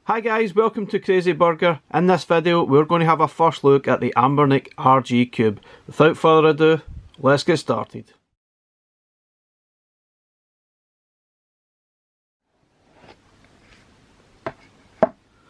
Hi guys, welcome to Crazy Burger. In this video we're going to have a first look at the Anbernic RG Cube. Without further ado, let's get started.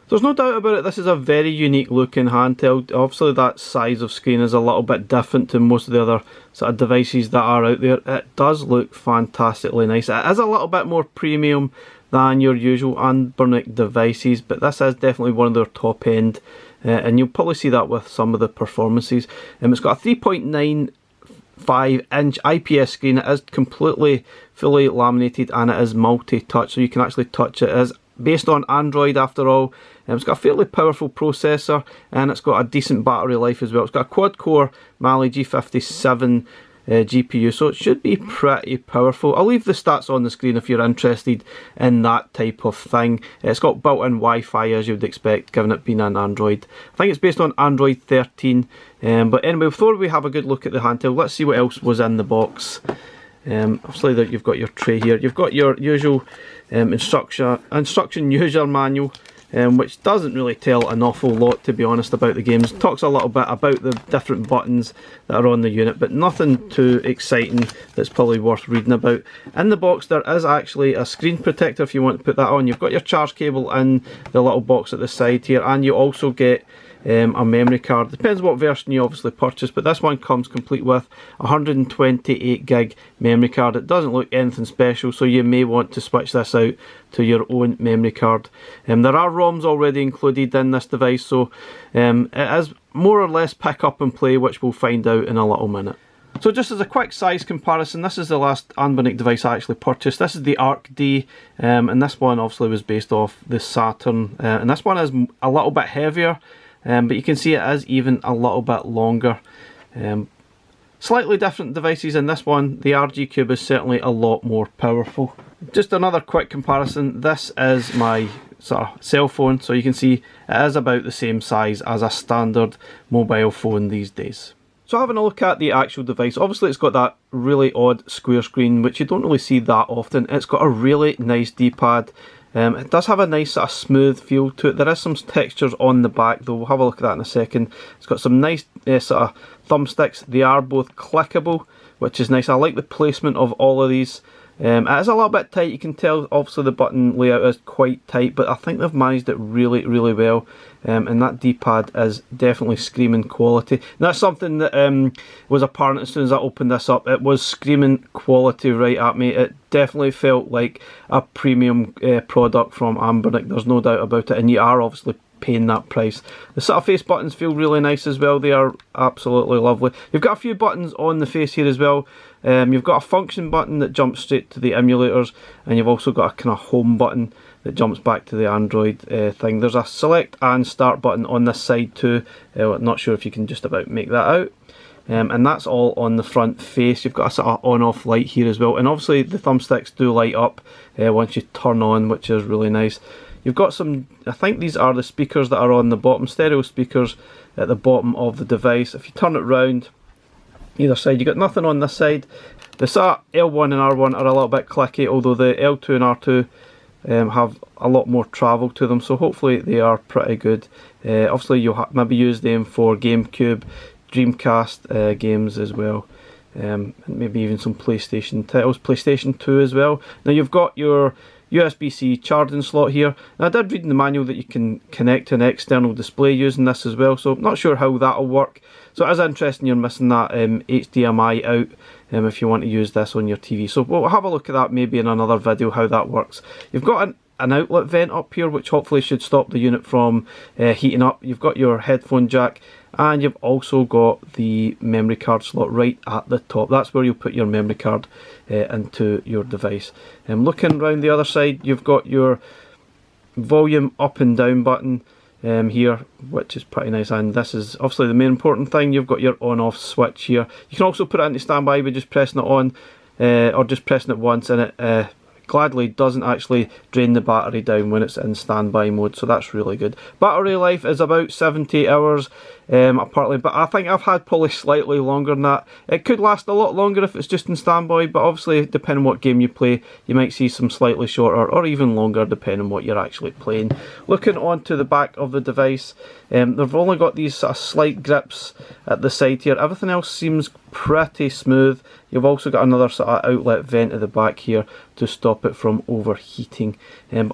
There's no doubt about it, this is a very unique looking handheld. Obviously that size of screen is a little bit different to most of the other sort of devices that are out there. It does look fantastically nice. It is a little bit more premium than your usual Anbernic devices, but this is definitely one of their top end, and you'll probably see that with some of the performances. It's got a 3.95 inch IPS screen. It is completely fully laminated and it is multi-touch, so you can actually touch it. It is based on Android after all. It's got a fairly powerful processor and it's got a decent battery life as well. It's got a quad-core Mali G57 GPU, so it should be pretty powerful. I'll leave the stats on the screen if you're interested in that type of thing. It's got built-in Wi-Fi as you would expect, given it being an Android. I think it's based on Android 13. But anyway, before we have a good look at the handheld, let's see what else was in the box. Obviously that you've got your tray here. You've got your usual instruction user manual, which doesn't really tell an awful lot, to be honest, about the games. It talks a little bit about the different buttons that are on the unit, but nothing too exciting that's probably worth reading about. In the box there is actually a screen protector if you want to put that on. You've got your charge cable in the little box at the side here, and you also get a memory card. Depends what version you obviously purchase, but this one comes complete with 128 gig memory card. It doesn't look anything special, so you may want to switch this out to your own memory card. There are ROMs already included in this device, so it is more or less pick up and play, which we'll find out in a little minute. So just as a quick size comparison, this is the last Anbernic device I actually purchased. This is the ARC-D, and this one obviously was based off the Saturn, and this one is a little bit heavier. But you can see it is even a little bit longer. Slightly different devices in this one. The RG Cube is certainly a lot more powerful. Just another quick comparison. This is my sort of cell phone, so you can see it is about the same size as a standard mobile phone these days. So having a look at the actual device, obviously it's got that really odd square screen, which you don't really see that often. It's got a really nice D-pad. It does have a nice sort of smooth feel to it. There is some textures on the back though, we'll have a look at that in a second. It's got some nice sort of thumbsticks. They are both clickable, which is nice. I like the placement of all of these. It is a little bit tight, you can tell obviously the button layout is quite tight, but I think they've managed it really well. And that D-pad is definitely screaming quality. And that's something that was apparent as soon as I opened this up. It was screaming quality right at me. It definitely felt like a premium product from Anbernic, there's no doubt about it, and you are obviously paying that price. The sort of face buttons feel really nice as well. They are absolutely lovely. You've got a few buttons on the face here as well. You've got a function button that jumps straight to the emulators, and you've also got a kind of home button that jumps back to the Android thing. There's a select and start button on this side too. Not sure if you can just about make that out. And that's all on the front face. You've got a sort of on-off light here as well, and obviously the thumbsticks do light up once you turn on, which is really nice. You've got some, I think these are the speakers that are on the bottom, stereo speakers at the bottom of the device. If you turn it round either side, you've got nothing on this side. The sort of L1 and R1 are a little bit clicky, although the L2 and R2 have a lot more travel to them, so hopefully they are pretty good. Obviously you'll maybe use them for Gamecube, Dreamcast games as well, and maybe even some PlayStation titles, PlayStation 2 as well. Now you've got your USB-C charging slot here. Now I did read in the manual that you can connect to an external display using this as well, so I'm not sure how that'll work. So it is interesting you're missing that HDMI out if you want to use this on your TV. So we'll have a look at that maybe in another video, how that works. You've got an outlet vent up here, which hopefully should stop the unit from heating up. You've got your headphone jack, and you've also got the memory card slot right at the top. That's where you'll put your memory card into your device. Looking around the other side, you've got your volume up and down button here, which is pretty nice, and this is obviously the main important thing. You've got your on-off switch here. You can also put it into standby by just pressing it on, or just pressing it once, and it gladly doesn't actually drain the battery down when it's in standby mode, so that's really good. Battery life is about 70 hours. apparently, but I think I've had probably slightly longer than that. It could last a lot longer if it's just in standby, but obviously depending on what game you play, you might see some slightly shorter or even longer depending on what you're actually playing. Looking onto the back of the device, they've only got these sort of slight grips at the side here. Everything else seems pretty smooth. You've also got another sort of outlet vent at the back here to stop it from overheating.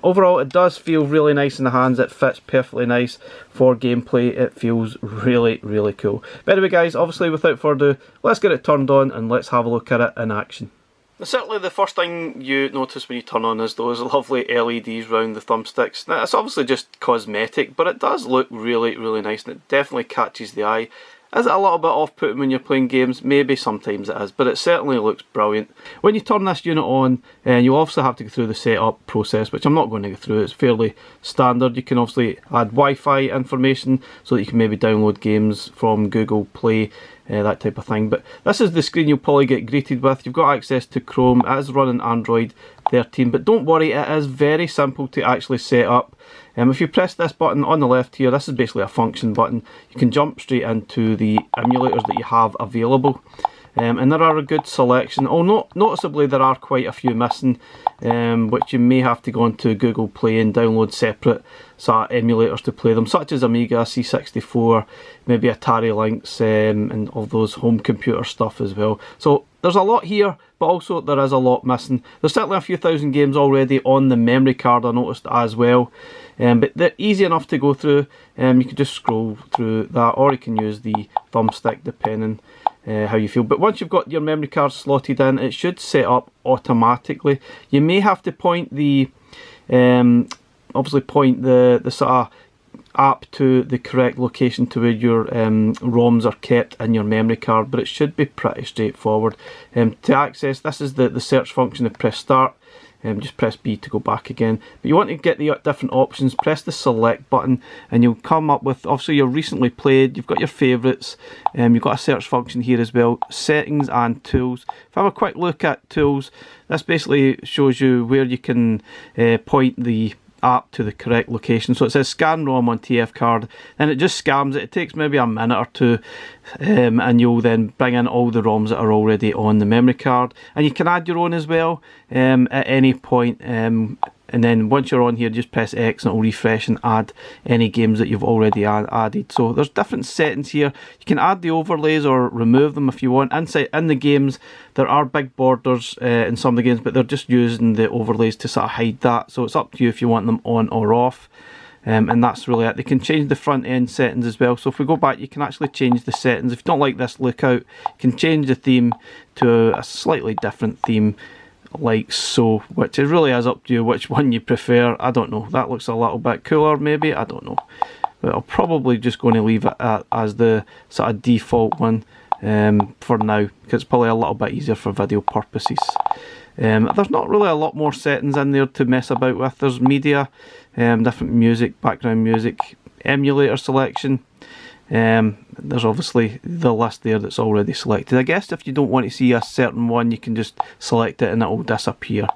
Overall, it does feel really nice in the hands. It fits perfectly nice for gameplay. It feels really, really cool. But anyway guys, obviously without further ado, let's get it turned on and let's have a look at it in action. Now, certainly the first thing you notice when you turn on is those lovely LEDs round the thumbsticks. Now it's obviously just cosmetic, but it does look really, really nice and it definitely catches the eye. Is it a little bit off-putting when you're playing games? Maybe sometimes it is, but it certainly looks brilliant. When you turn this unit on, you obviously have to go through the setup process, which I'm not going to go through. It's fairly standard. You can obviously add Wi-Fi information so that you can maybe download games from Google Play, that type of thing. But this is the screen you'll probably get greeted with. You've got access to Chrome. It is running Android 13, but don't worry, it is very simple to actually set up. If you press this button on the left here, this is basically a function button. You can jump straight into the emulators that you have available. And there are a good selection. Noticeably there are quite a few missing, which you may have to go onto Google Play and download separate sort of emulators to play them, such as Amiga, C64, maybe Atari Lynx, and all those home computer stuff as well. So there's a lot here, but also there is a lot missing. There's certainly a few thousand games already on the memory card, I noticed as well. But they're easy enough to go through. You can just scroll through that, or you can use the thumbstick depending how you feel. But once you've got your memory card slotted in, it should set up automatically. You may have to point the obviously point the sort of app to the correct location to where your ROMs are kept in your memory card, but it should be pretty straightforward. To access, this is the search function. To press start, just press B to go back again. But you want to get the different options, press the select button and you'll come up with obviously your recently played, you've got your favourites, you've got a search function here as well, settings and tools. If I have a quick look at tools, this basically shows you where you can point the app to the correct location. So it says scan ROM on TF card, and it just scans it. It takes maybe a minute or two, and you'll then bring in all the ROMs that are already on the memory card, and you can add your own as well at any point. And then once you're on here, just press X and it'll refresh and add any games that you've already added. So there's different settings here. You can add the overlays or remove them if you want. Inside in the games, there are big borders in some of the games, but they're just using the overlays to sort of hide that. So it's up to you if you want them on or off. And that's really it. They can change the front end settings as well. So if we go back, you can actually change the settings. If you don't like this lookout, you can change the theme to a slightly different theme, like so, which it really is up to you which one you prefer. I don't know, that looks a little bit cooler maybe, I don't know, but I'm probably just going to leave it as the sort of default one for now, because it's probably a little bit easier for video purposes. There's not really a lot more settings in there to mess about with. There's media, different music, background music, emulator selection. There's obviously the list there that's already selected. I guess if you don't want to see a certain one, you can just select it and it will disappear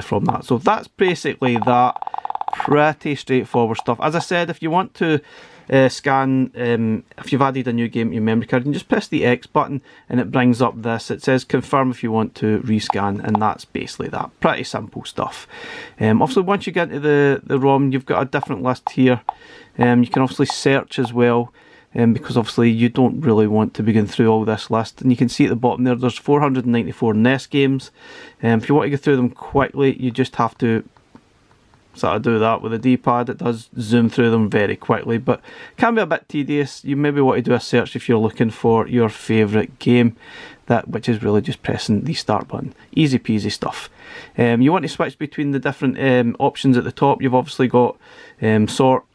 from that. So that's basically that. Pretty straightforward stuff. As I said, if you want to scan, if you've added a new game to your memory card, you can just press the X button and it brings up this. It says confirm if you want to rescan, and that's basically that. Pretty simple stuff. Obviously once you get into the ROM, you've got a different list here. You can obviously search as well, because obviously you don't really want to be going through all this list. And you can see at the bottom there, there's 494 NES games. If you want to go through them quickly, you just have to sort of do that with the D-pad. It does zoom through them very quickly, but can be a bit tedious. You maybe want to do a search if you're looking for your favourite game, which is really just pressing the start button. Easy peasy stuff. You want to switch between the different options at the top. You've obviously got sort,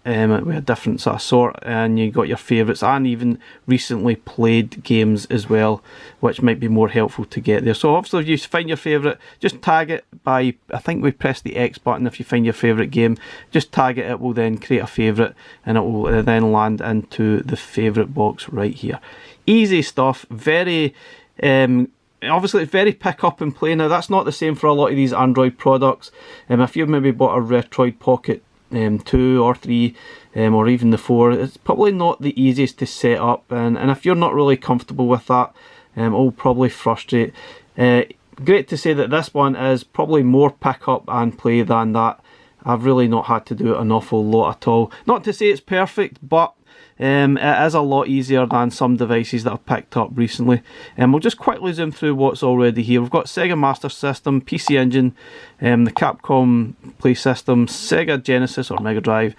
we had different sort of sort, and you got your favourites and even recently played games as well, which might be more helpful to get there. So obviously if you find your favourite, just tag it by, I think we press the X button. If you find your favourite game, just tag it. It will then create a favourite and it will then land into the favourite box right here. Easy stuff. Very obviously it's very pick up and play. Now that's not the same for a lot of these Android products. If you've maybe bought a Retroid Pocket 2 or 3 or even the 4, it's probably not the easiest to set up, and if you're not really comfortable with that, it'll probably frustrate. Great to say that this one is probably more pick up and play than that. I've really not had to do an awful lot at all. Not to say it's perfect, but it is a lot easier than some devices that I've picked up recently. We'll just quickly zoom through what's already here. We've got Sega Master System, PC Engine, the Capcom Play System, Sega Genesis or Mega Drive,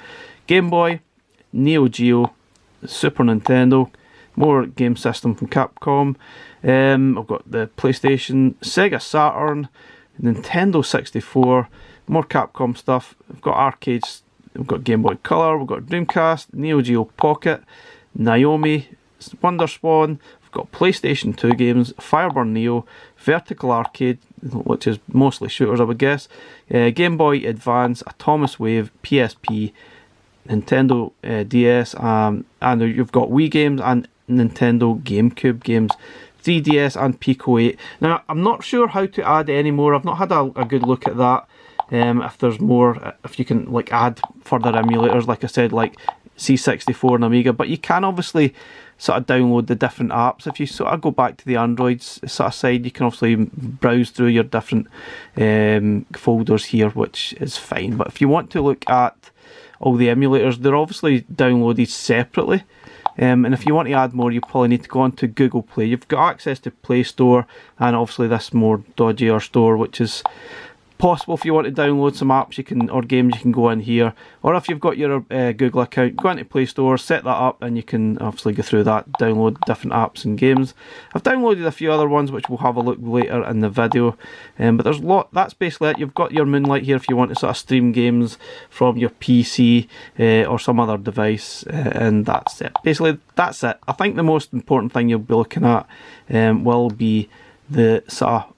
Game Boy, Neo Geo, Super Nintendo, more game system from Capcom. I've got the PlayStation, Sega Saturn, Nintendo 64, more Capcom stuff. We've got arcades, we've got Game Boy Color, we've got Dreamcast, Neo Geo Pocket, Naomi, Wonder Swan, we've got PlayStation 2 games, Fireburn Neo, Vertical Arcade, which is mostly shooters I would guess, Game Boy Advance, Atomiswave, PSP, Nintendo DS, and you've got Wii games and Nintendo GameCube games, 3DS and Pico 8. Now I'm not sure how to add any more. I've not had a good look at that. If there's more, if you can like add further emulators, like I said, like C64 and Amiga, but you can obviously sort of download the different apps. If you sort of go back to the Androids sort of side, you can obviously browse through your different folders here, which is fine. But if you want to look at all the emulators, they're obviously downloaded separately. And if you want to add more, you probably need to go on to Google Play. You've got access to Play Store and obviously this more dodgier store, which is possible. If you want to download some apps, you can, or games, you can go in here. Or if you've got your Google account, go into Play Store, set that up, and you can obviously go through that, download different apps and games. I've downloaded a few other ones which we'll have a look later in the video. But there's a lot. That's basically it. You've got your Moonlight here if you want to sort of stream games from your PC or some other device, and that's it. Basically, that's it. I think the most important thing you'll be looking at will be the sort of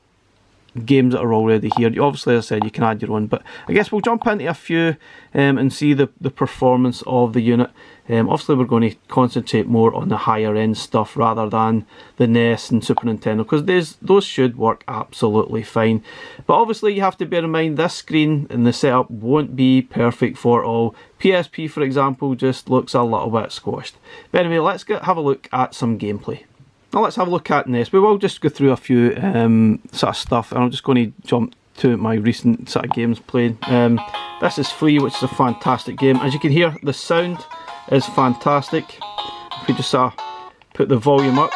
games that are already here. Obviously, as I said, you can add your own, but I guess we'll jump into a few and see the performance of the unit. Obviously, we're going to concentrate more on the higher end stuff rather than the NES and Super Nintendo, because those should work absolutely fine. But obviously, you have to bear in mind this screen and the setup won't be perfect for all. PSP, for example, just looks a little bit squashed. But anyway, let's have a look at some gameplay. Now let's have a look at NES. We will just go through a few sort of stuff, and I'm just going to jump to my recent sort of games played. This is Free, which is a fantastic game. As you can hear, the sound is fantastic. If we just sort of put the volume up.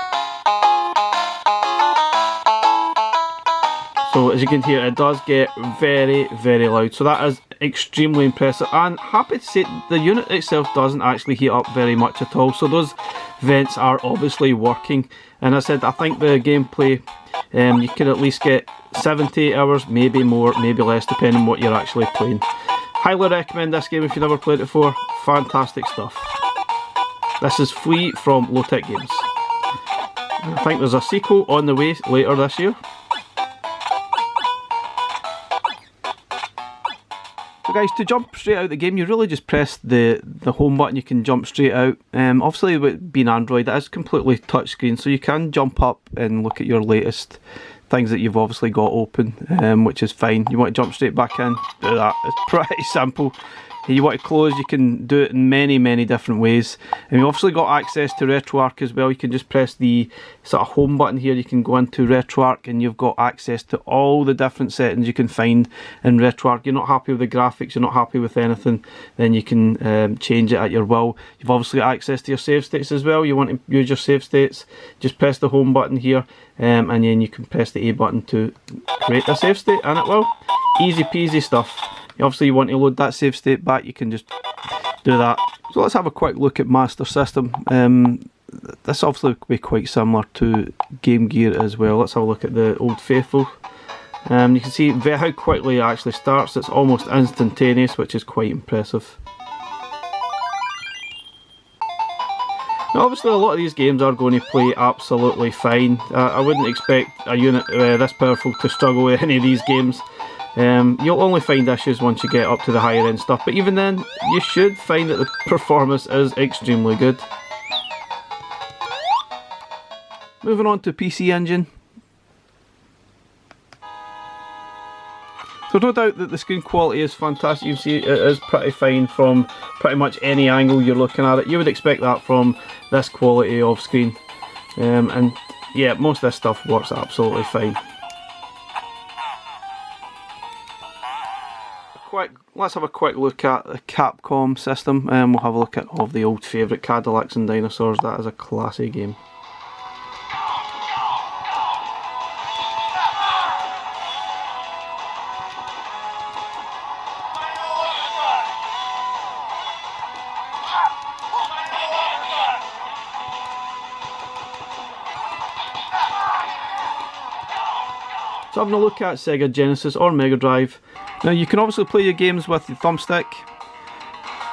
So as you can hear, it does get very, very loud. So that is extremely impressive. And happy to say, the unit itself doesn't actually heat up very much at all. So those vents are obviously working. And as I said, I think the gameplay, you can at least get 7 to 8 hours, maybe more, maybe less, depending on what you're actually playing. Highly recommend this game if you've never played it before. Fantastic stuff. This is Free from Low Tech Games. I think there's a sequel on the way later this year. So guys, to jump straight out the game, you really just press the home button, you can jump straight out. Obviously, with being Android, it is completely touchscreen, so you can jump up and look at your latest things that you've obviously got open, which is fine. You want to jump straight back in, do that. It's pretty simple. You want to close, you can do it in many, many different ways. And you've obviously got access to Retroarch as well. You can just press the sort of home button here, you can go into Retroarch and you've got access to all the different settings you can find in Retroarch. You're not happy with the graphics, you're not happy with anything, then you can change it at your will. You've obviously got access to your save states as well. You want to use your save states, just press the home button here, and then you can press the A button to create a save state, and it will. Easy peasy stuff. Obviously you want to load that save state back, you can just do that. So let's have a quick look at Master System. This obviously will be quite similar to Game Gear as well. Let's have a look at the Old Faithful. You can see how quickly it actually starts. It's almost instantaneous, which is quite impressive. Now obviously a lot of these games are going to play absolutely fine. I wouldn't expect a unit this powerful to struggle with any of these games. You'll only find issues once you get up to the higher end stuff, but even then you should find that the performance is extremely good. Moving on to PC Engine. So no doubt that the screen quality is fantastic. You can see it is pretty fine from pretty much any angle you're looking at it. You would expect that from this quality of screen. And yeah, most of this stuff works absolutely fine. Let's have a quick look at the Capcom system, and we'll have a look at all of the old favourite Cadillacs and dinosaurs. That is a classy game. So having a look at Sega Genesis or Mega Drive. Now you can obviously play your games with the thumbstick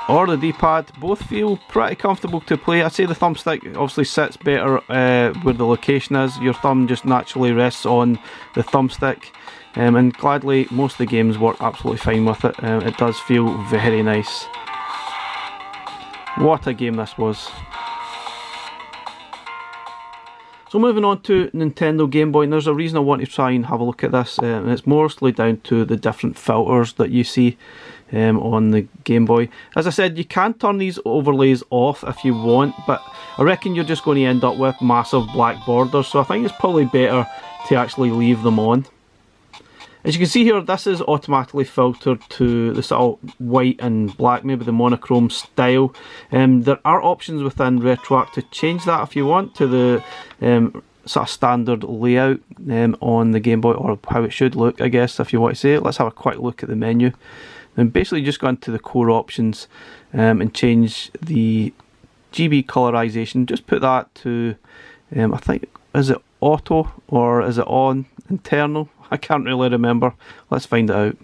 or the D-pad. Both feel pretty comfortable to play. I'd say the thumbstick obviously sits better where the location is. Your thumb just naturally rests on the thumbstick. And gladly most of the games work absolutely fine with it. It does feel very nice. What a game this was. So moving on to Nintendo Game Boy, and there's a reason I want to try and have a look at this, and it's mostly down to the different filters that you see on the Game Boy. As I said, you can turn these overlays off if you want, but I reckon you're just going to end up with massive black borders, so I think it's probably better to actually leave them on. As you can see here, this is automatically filtered to the sort of white and black, maybe the monochrome style. There are options within Retroarch to change that if you want to the sort of standard layout on the Game Boy, or how it should look, I guess, if you want to say it. Let's have a quick look at the menu. And basically just go into the core options and change the GB colorization. Just put that to, I think, is it auto or is it on internal? I can't really remember. Let's find it out.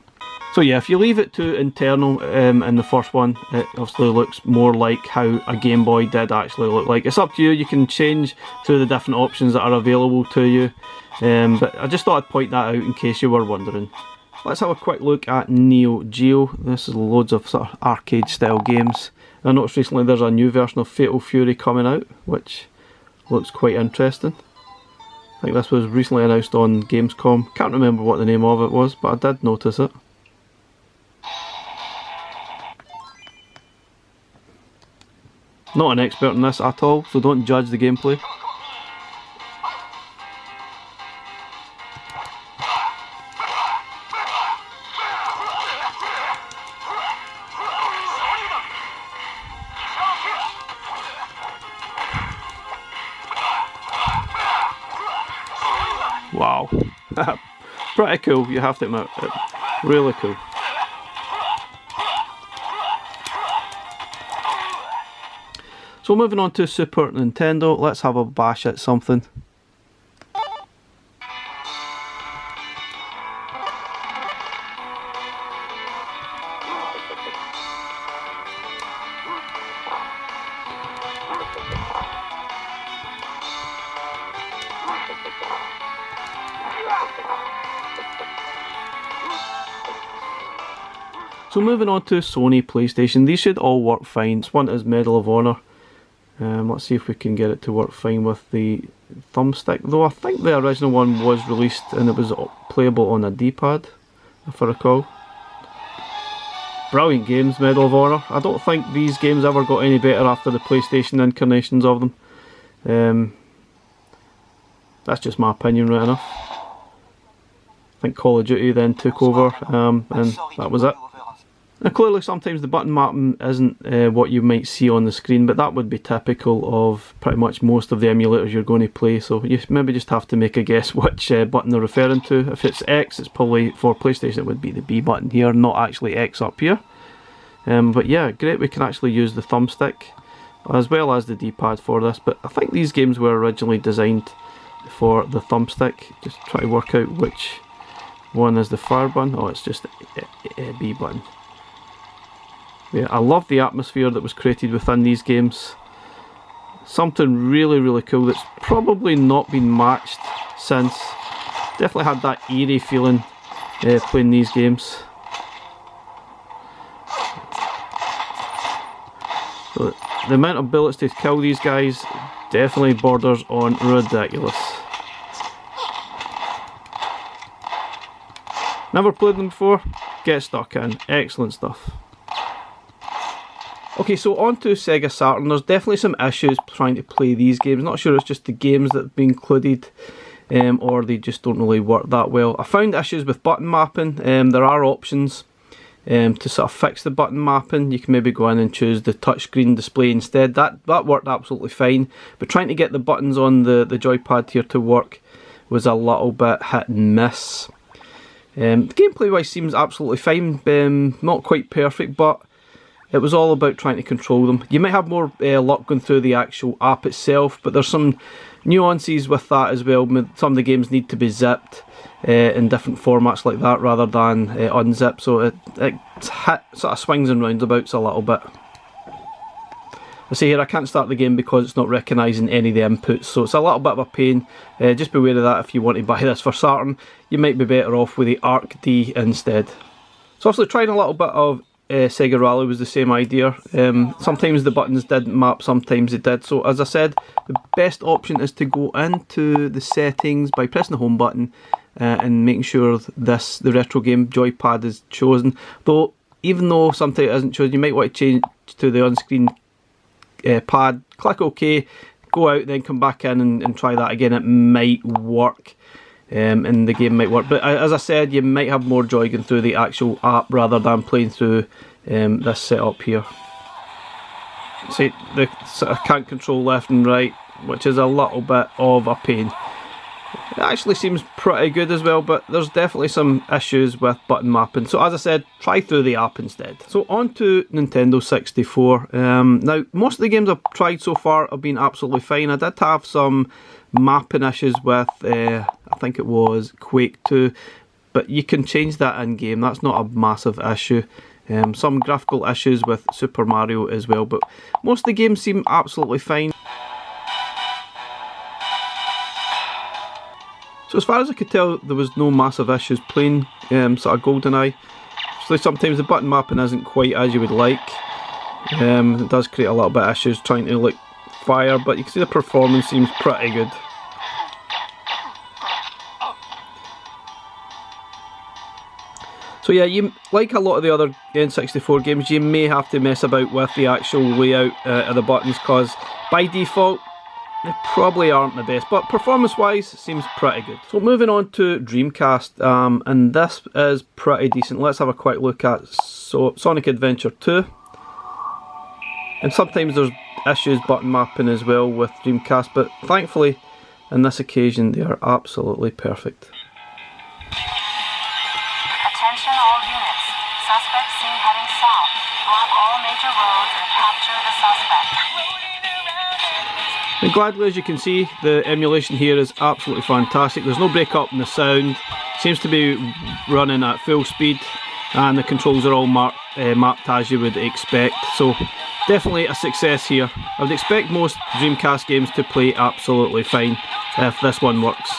So yeah, if you leave it to internal in the first one, it obviously looks more like how a Game Boy did actually look like. It's up to you. You can change to the different options that are available to you. But I just thought I'd point that out in case you were wondering. Let's have a quick look at Neo Geo. This is loads of sort of arcade style games. I noticed recently there's a new version of Fatal Fury coming out, which looks quite interesting. I think this was recently announced on Gamescom. Can't remember what the name of it was, but I did notice it. Not an expert in this at all, so don't judge the gameplay. Wow, pretty cool, you have to admit, really cool. So moving on to Super Nintendo, let's have a bash at something. So moving on to Sony PlayStation, these should all work fine. This one is Medal of Honor. Let's see if we can get it to work fine with the thumbstick, though I think the original one was released and it was playable on a D-pad, if I recall. Brilliant games, Medal of Honor. I don't think these games ever got any better after the PlayStation incarnations of them. That's just my opinion right enough. I think Call of Duty then took over and that was it. Now clearly sometimes the button mapping isn't what you might see on the screen, but that would be typical of pretty much most of the emulators you're going to play, so you maybe just have to make a guess which button they're referring to. If it's X, it's probably, for PlayStation it would be the B button here, not actually X up here. But yeah, great, we can actually use the thumbstick as well as the D-pad for this, but I think these games were originally designed for the thumbstick. Just try to work out which one is the fire button. Oh, it's just the B button. Yeah, I love the atmosphere that was created within these games. Something really, really cool that's probably not been matched since. Definitely had that eerie feeling playing these games. So the amount of bullets to kill these guys definitely borders on ridiculous. Never played them before? Get stuck in. Excellent stuff. Okay, so on to Sega Saturn. There's definitely some issues trying to play these games. Not sure it's just the games that have been included, or they just don't really work that well. I found issues with button mapping. There are options to sort of fix the button mapping. You can maybe go in and choose the touchscreen display instead. That worked absolutely fine, but trying to get the buttons on the joypad here to work was a little bit hit and miss. Gameplay wise seems absolutely fine, not quite perfect, but it was all about trying to control them. You might have more luck going through the actual app itself, but there's some nuances with that as well. Some of the games need to be zipped in different formats like that rather than unzipped, so it sort of swings and roundabouts a little bit. I see here I can't start the game because it's not recognising any of the inputs, so it's a little bit of a pain. Just be aware of that if you want to buy this for Saturn. You might be better off with the Arc D instead. So obviously trying a little bit of Sega Rally was the same idea. Sometimes the buttons didn't map, sometimes they did. So as I said, the best option is to go into the settings by pressing the home button and making sure the retro game joypad is chosen. Though, even though sometimes it isn't chosen, you might want to change to the on-screen pad, click OK, go out, then come back in and try that again. It might work. And the game might work, but as I said, you might have more joy going through the actual app rather than playing through this setup here. See, the sort of can't control left and right, which is a little bit of a pain. It actually seems pretty good as well, but there's definitely some issues with button mapping. So as I said, try through the app instead. So on to Nintendo 64. Now, most of the games I've tried so far have been absolutely fine. I did have some mapping issues with, I think it was Quake 2, but you can change that in game. That's not a massive issue. Some graphical issues with Super Mario as well, but most of the games seem absolutely fine. So as far as I could tell, there was no massive issues playing sort of GoldenEye. So sometimes the button mapping isn't quite as you would like. It does create a little bit of issues trying to like fire, but you can see the performance seems pretty good. So yeah, you, like a lot of the other N64 games, you may have to mess about with the actual layout of the buttons, because by default they probably aren't the best, but performance wise seems pretty good. So moving on to Dreamcast, and this is pretty decent. Let's have a quick look at Sonic Adventure 2. And sometimes there's issues button mapping as well with Dreamcast, but thankfully on this occasion they are absolutely perfect. Attention all units. Suspect seen heading south. Block all major roads and capture the suspect. And gladly, as you can see, the emulation here is absolutely fantastic. There's no break up in the sound. Seems to be running at full speed, and the controls are all mapped as you would expect. So definitely a success here. I would expect most Dreamcast games to play absolutely fine if this one works.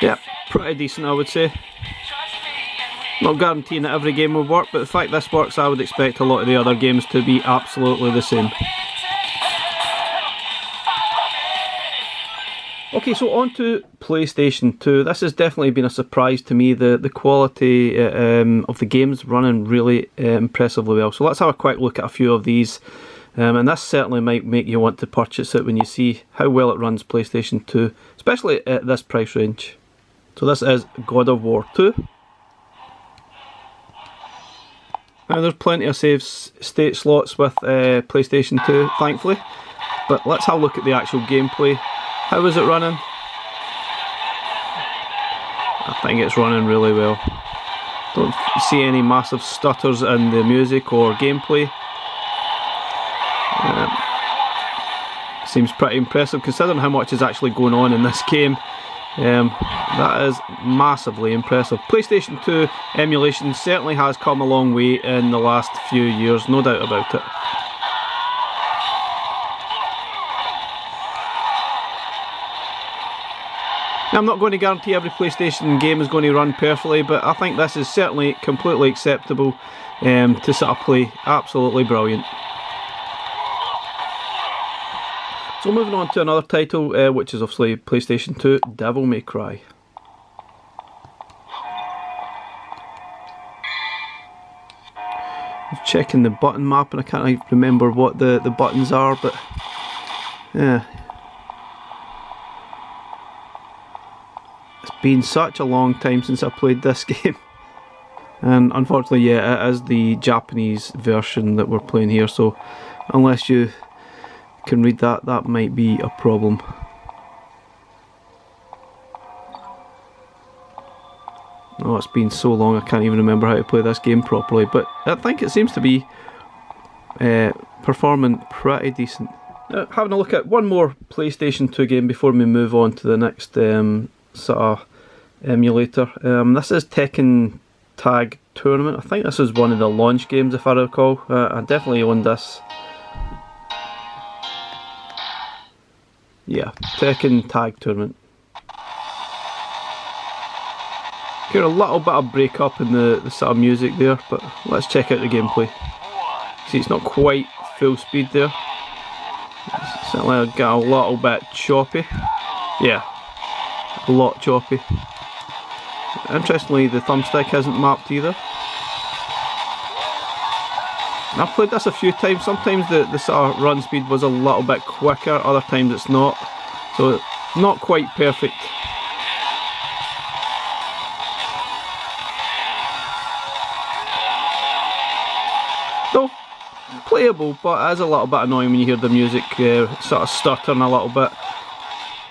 Yeah, pretty decent I would say. Not guaranteeing that every game will work, but the fact this works, I would expect a lot of the other games to be absolutely the same. Okay, so on to PlayStation 2. This has definitely been a surprise to me. The quality of the games running really impressively well. So let's have a quick look at a few of these. And this certainly might make you want to purchase it when you see how well it runs PlayStation 2, especially at this price range. So this is God of War 2. Now there's plenty of save state slots with PlayStation 2, thankfully. But let's have a look at the actual gameplay. How is it running? I think it's running really well. Don't see any massive stutters in the music or gameplay. Seems pretty impressive considering how much is actually going on in this game. That is massively impressive. PlayStation 2 emulation certainly has come a long way in the last few years, no doubt about it. I'm not going to guarantee every PlayStation game is going to run perfectly, but I think this is certainly completely acceptable to sort of play. Absolutely brilliant. So moving on to another title, which is obviously PlayStation 2, Devil May Cry. I'm checking the button map and I can't even remember what the buttons are, but yeah. It's been such a long time since I played this game. And unfortunately, yeah, it is the Japanese version that we're playing here, so unless you can read that, that might be a problem. Oh, it's been so long I can't even remember how to play this game properly, but I think it seems to be performing pretty decent. Now, having a look at one more PlayStation 2 game before we move on to the next sort of emulator. This is Tekken Tag Tournament. I think this is one of the launch games if I recall. I definitely owned this. Yeah, Tekken Tag Tournament. Get a little bit of break up in the sort of music there, but let's check out the gameplay. See, it's not quite full speed there. It's certainly got a little bit choppy. Yeah, a lot choppy. Interestingly, the thumbstick isn't mapped either. I've played this a few times. Sometimes the sort of run speed was a little bit quicker, other times it's not. So, not quite perfect. Though, playable, but it is a little bit annoying when you hear the music sort of stuttering a little bit.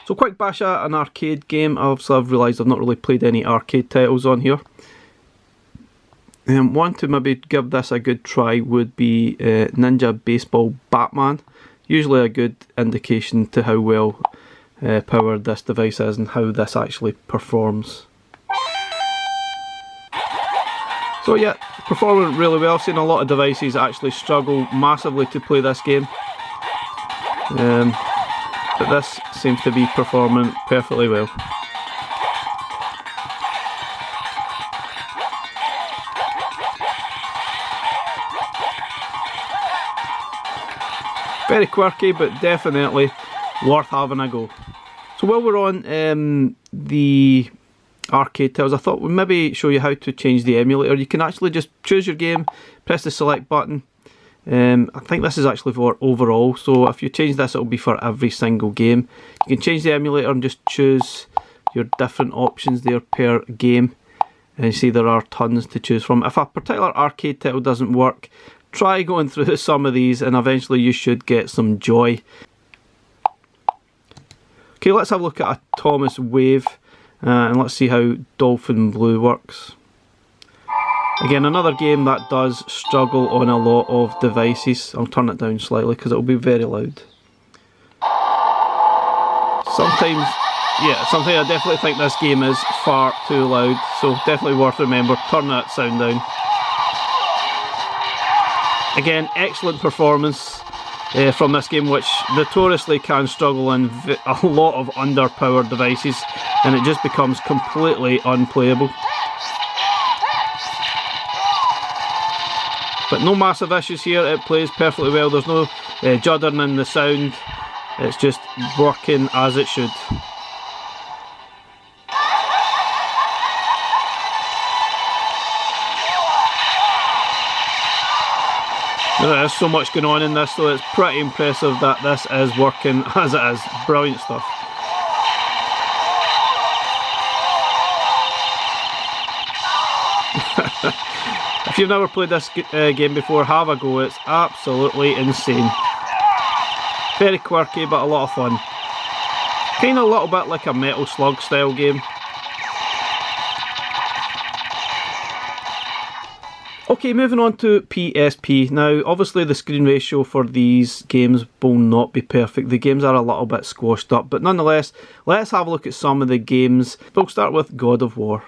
So quick bash at an arcade game. Obviously I've realised I've not really played any arcade titles on here. One to maybe give this a good try would be Ninja Baseball Batman. Usually a good indication to how well powered this device is and how this actually performs. So yeah, performing really well. I've seen a lot of devices actually struggle massively to play this game. But this seems to be performing perfectly well. Very quirky, but definitely worth having a go. So while we're on the arcade titles, I thought we'd maybe show you how to change the emulator. You can actually just choose your game, press the select button. I think this is actually for overall, so if you change this it'll be for every single game. You can change the emulator and just choose your different options there per game. And you see there are tons to choose from. If a particular arcade title doesn't work, try going through some of these and eventually you should get some joy. Okay, let's have a look at Atomiswave and let's see how Dolphin Blue works. Again, another game that does struggle on a lot of devices. I'll turn it down slightly because it'll be very loud. Sometimes I definitely think this game is far too loud, so definitely worth remembering, turn that sound down. Again, excellent performance from this game, which notoriously can struggle on a lot of underpowered devices, and it just becomes completely unplayable. But no massive issues here, it plays perfectly well, there's no juddering in the sound, it's just working as it should. There's so much going on in this though, it's pretty impressive that this is working as it is. Brilliant stuff. If you've never played this game before, have a go, it's absolutely insane. Very quirky but a lot of fun. Kinda a little bit like a Metal Slug style game. Okay, moving on to PSP. Now, obviously the screen ratio for these games will not be perfect. The games are a little bit squashed up, but nonetheless, let's have a look at some of the games. We'll start with God of War.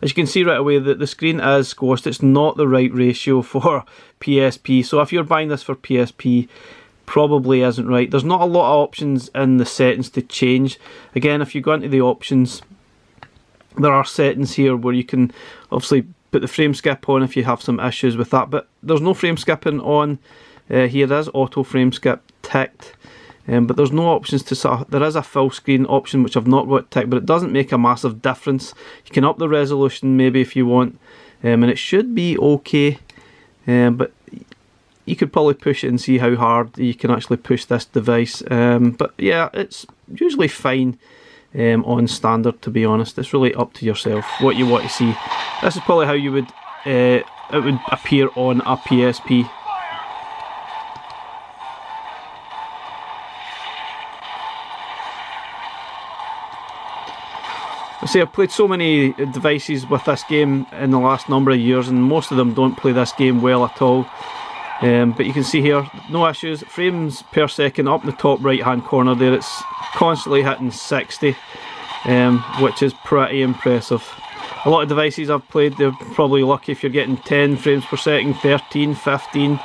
As you can see right away, the screen is squashed. It's not the right ratio for PSP. So if you're buying this for PSP, probably isn't right. There's not a lot of options in the settings to change. Again, if you go into the options, there are settings here where you can obviously put the frame skip on if you have some issues with that, but there's no frame skipping on here. There is auto frame skip ticked, but there's no options to there is a full screen option which I've not got ticked, but it doesn't make a massive difference. You can up the resolution maybe if you want, and it should be okay, but you could probably push it and see how hard you can actually push this device. But yeah, it's usually fine on standard, to be honest. It's really up to yourself what you want to see. This is probably how you would it would appear on a PSP. I say I've played so many devices with this game in the last number of years, and most of them don't play this game well at all. But you can see here, no issues. Frames per second up in the top right hand corner there, it's constantly hitting 60, which is pretty impressive. A lot of devices I've played, they're probably lucky if you're getting 10 frames per second, 13, 15,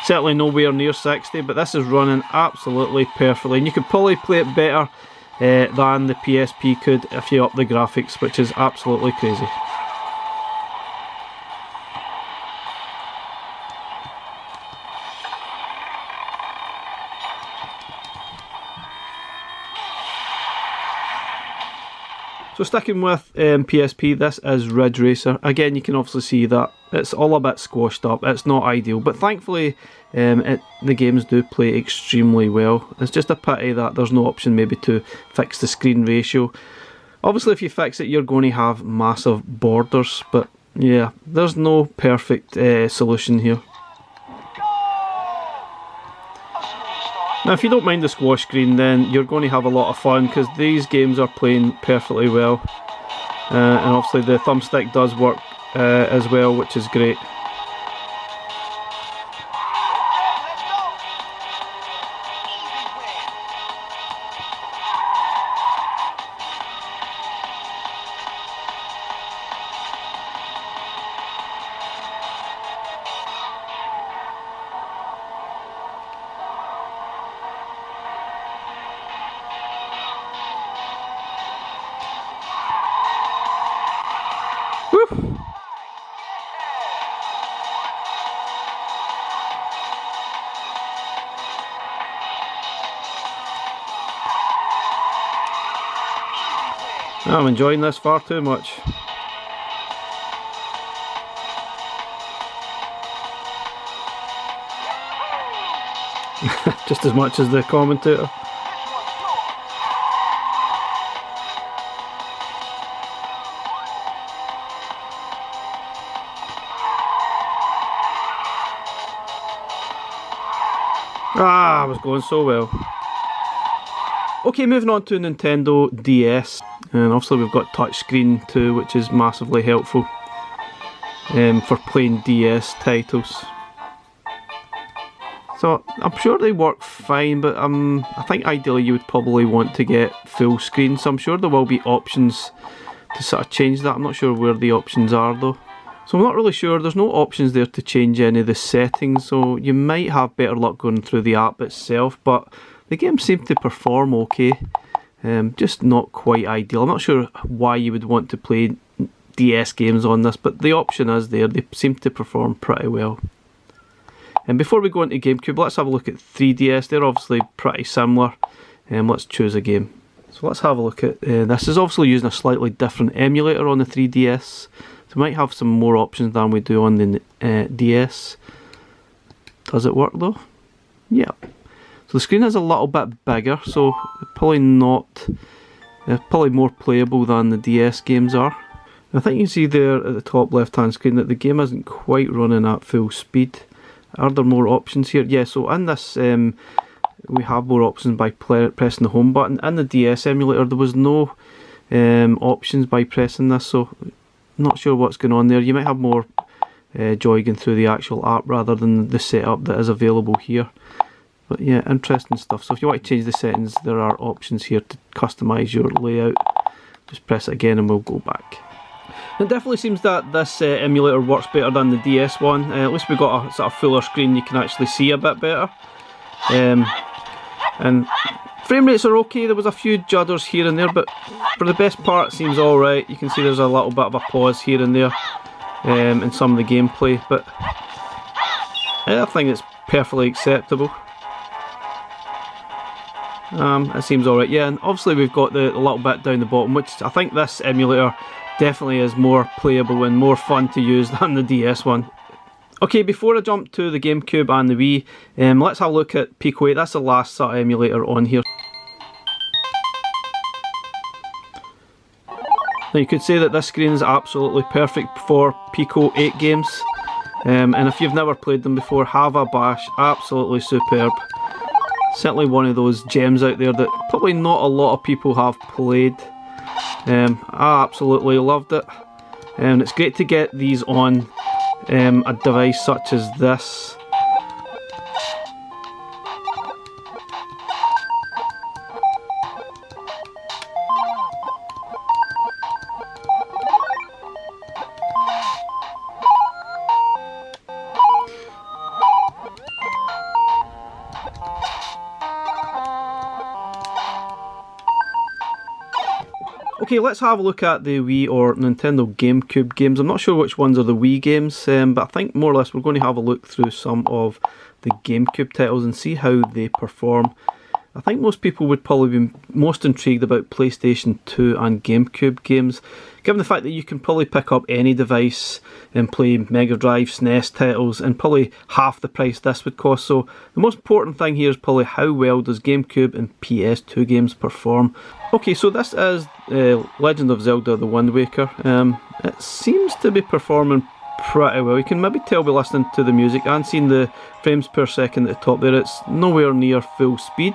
certainly nowhere near 60, but this is running absolutely perfectly, and you could probably play it better than the PSP could if you up the graphics, which is absolutely crazy. So sticking with PSP, this is Ridge Racer. Again, you can obviously see that it's all a bit squashed up. It's not ideal, but thankfully the games do play extremely well. It's just a pity that there's no option maybe to fix the screen ratio. Obviously if you fix it, you're going to have massive borders, but yeah, there's no perfect solution here. Now if you don't mind the squash screen, then you're going to have a lot of fun, because these games are playing perfectly well, and obviously the thumbstick does work as well, which is great. Woo! I'm enjoying this far too much. Just as much as the commentator. Ah, I was going so well. Okay, moving on to Nintendo DS, and obviously we've got touchscreen too, which is massively helpful for playing DS titles. So I'm sure they work fine, but I think ideally you would probably want to get full screen, so I'm sure there will be options to sort of change that. I'm not sure where the options are though. So I'm not really sure, there's no options there to change any of the settings, so you might have better luck going through the app itself, but the game seemed to perform okay, just not quite ideal. I'm not sure why you would want to play DS games on this, but the option is there, they seem to perform pretty well. And before we go into GameCube, let's have a look at 3DS, they're obviously pretty similar, let's choose a game. So let's have a look at, this is obviously using a slightly different emulator on the 3DS, so we might have some more options than we do on the DS. Does it work though? Yeah. So the screen is a little bit bigger, so probably more playable than the DS games are. I think you can see there at the top left hand screen that the game isn't quite running at full speed. Are there more options here? Yeah, so in this we have more options by pressing the home button. In the DS emulator there was no options by pressing this, so not sure what's going on there. You might have more joy going through the actual app rather than the setup that is available here. But yeah, interesting stuff. So if you want to change the settings, there are options here to customise your layout. Just press it again and we'll go back. It definitely seems that this emulator works better than the DS one. At least we've got a sort of fuller screen, you can actually see a bit better. And frame rates are okay. There was a few judders here and there, but for the best part it seems alright. You can see there's a little bit of a pause here and there in some of the gameplay, but I think it's perfectly acceptable. It seems alright, yeah, and obviously we've got the little bit down the bottom, which I think this emulator definitely is more playable and more fun to use than the DS one. Okay, before I jump to the GameCube and the Wii, let's have a look at Pico 8. That's the last sort of emulator on here. Now you could say that this screen is absolutely perfect for Pico 8 games, and if you've never played them before, have a bash. Absolutely superb. Certainly one of those gems out there that probably not a lot of people have played. I absolutely loved it, and it's great to get these on a device such as this. Okay, let's have a look at the Wii or Nintendo GameCube games. I'm not sure which ones are the Wii games, but I think more or less we're going to have a look through some of the GameCube titles and see how they perform. I think most people would probably be most intrigued about PlayStation 2 and GameCube games, given the fact that you can probably pick up any device and play Mega Drive, SNES titles, and probably half the price this would cost. So the most important thing here is probably how well does GameCube and PS2 games perform. Okay, so this is Legend of Zelda The Wind Waker. It seems to be performing pretty well. You can maybe tell by listening to the music and seeing the frames per second at the top there, it's nowhere near full speed.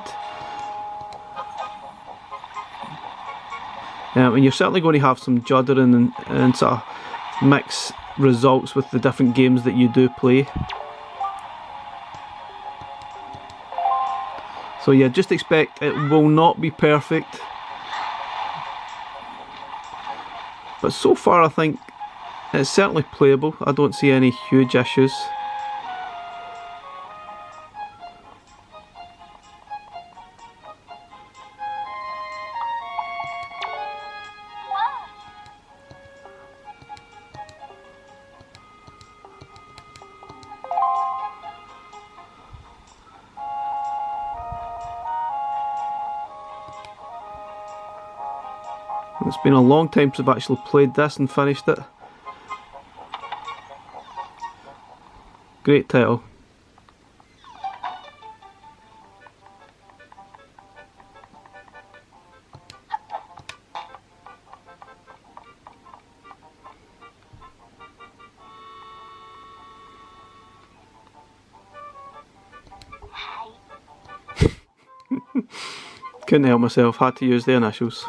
And you're certainly going to have some juddering and sort of mix results with the different games that you do play. So yeah, just expect it will not be perfect. But so far I think it's certainly playable. I don't see any huge issues. It's been a long time since I've actually played this and finished it. Great title. Couldn't help myself, had to use the initials.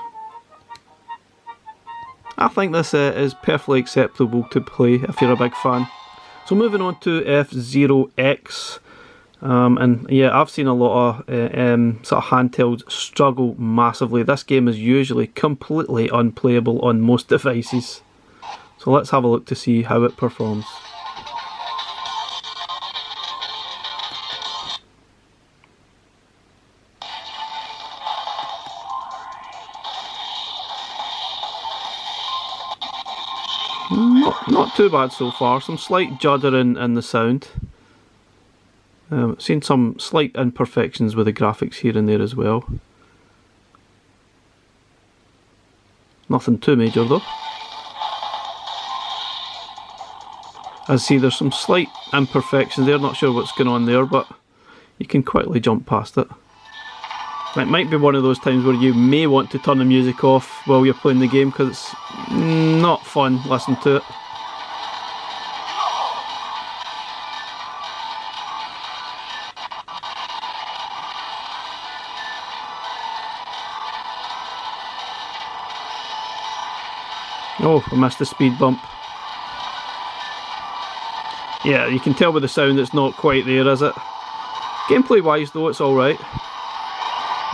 I think this is perfectly acceptable to play if you're a big fan. So moving on to F-Zero X, and yeah, I've seen a lot of sort of handhelds struggle massively. This game is usually completely unplayable on most devices. So let's have a look to see how it performs. Not too bad so far, some slight juddering in the sound. Seen some slight imperfections with the graphics here and there as well. Nothing too major though. I see there's some slight imperfections there, not sure what's going on there, but you can quickly jump past it. It might be one of those times where you may want to turn the music off while you're playing the game because it's not fun listening to it. Oh, I missed the speed bump. Yeah, you can tell by the sound it's not quite there, is it? Gameplay wise though, it's alright.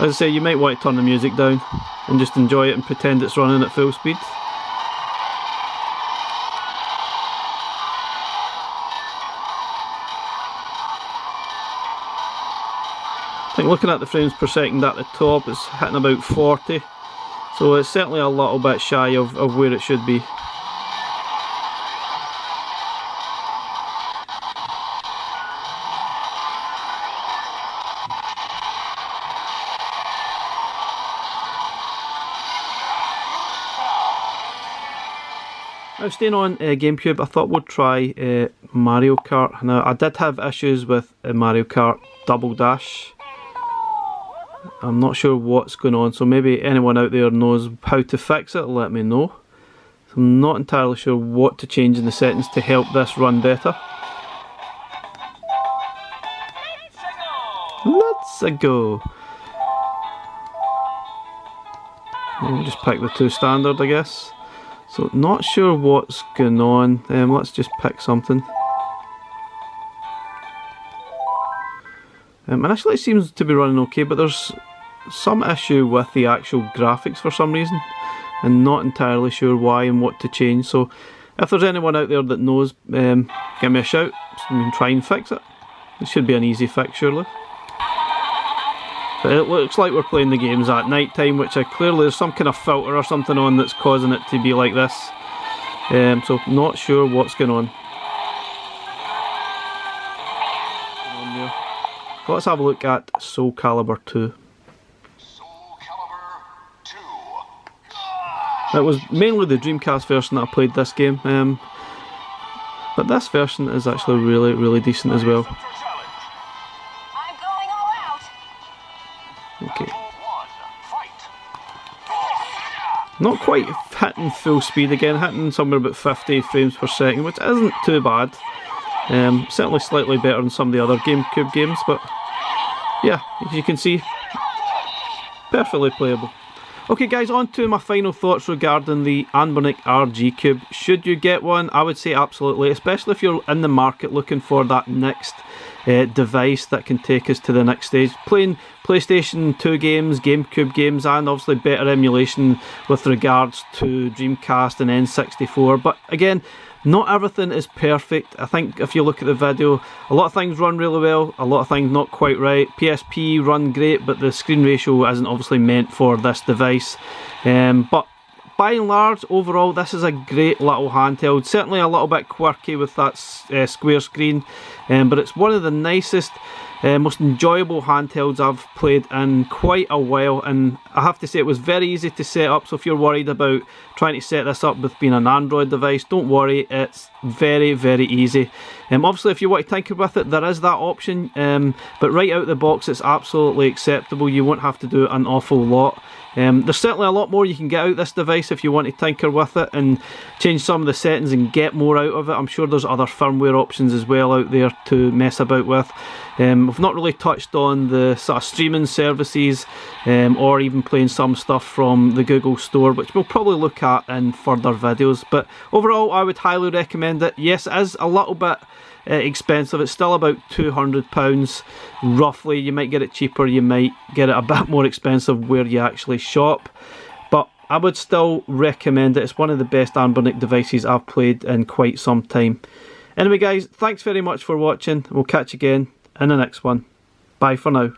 As I say, you might want to turn the music down and just enjoy it and pretend it's running at full speed. think looking at the frames per second at the top, it's hitting about 40, so it's certainly a little bit shy of where it should be. Now staying on GameCube, I thought we'd try Mario Kart. Now I did have issues with Mario Kart Double Dash. I'm not sure what's going on, so maybe anyone out there knows how to fix it, let me know. So I'm not entirely sure what to change in the settings to help this run better. Let's go. We'll just pick the 2 standard, I guess. So not sure what's going on. Let's just pick something. And actually it seems to be running okay, but there's some issue with the actual graphics for some reason, and not entirely sure why and what to change. So if there's anyone out there that knows, give me a shout so we can try and fix it. It should be an easy fix surely. But it looks like we're playing the games at night time, which clearly there's some kind of filter or something on that's causing it to be like this. So not sure what's going on. So let's have a look at Soul Calibur 2. It was mainly the Dreamcast version that I played this game, but this version is actually really decent as well. Okay. Not quite hitting full speed again, hitting somewhere about 50 frames per second, which isn't too bad. Certainly slightly better than some of the other GameCube games, but yeah, as you can see, perfectly playable. Okay guys, on to my final thoughts regarding the Anbernic RG Cube. Should you get one? I would say absolutely, especially if you're in the market looking for that next device that can take us to the next stage. Playing PlayStation 2 games, GameCube games, and obviously better emulation with regards to Dreamcast and N64. But again, not everything is perfect. I think if you look at the video, a lot of things run really well, a lot of things not quite right. PSP run great, but the screen ratio isn't obviously meant for this device. But by and large, overall, this is a great little handheld. Certainly a little bit quirky with that square screen, but it's one of the nicest, most enjoyable handhelds I've played in quite a while, and I have to say it was very easy to set up. So if you're worried about trying to set this up with being an Android device, don't worry, it's very easy. Obviously if you want to tinker with it, there is that option, but right out the box it's absolutely acceptable. You won't have to do an awful lot. There's certainly a lot more you can get out this device if you want to tinker with it and change some of the settings and get more out of it. I'm sure there's other firmware options as well out there to mess about with. We've not really touched on the sort of streaming services or even playing some stuff from the Google Store, which we'll probably look at in further videos. But overall, I would highly recommend it. Yes, it is a little bit expensive. It's still about £200 roughly. You might get it cheaper, you might get it a bit more expensive where you actually shop, but I would still recommend it. It's one of the best Anbernic devices I've played in quite some time. Anyway guys, thanks very much for watching. We'll catch you again in the next one. Bye for now.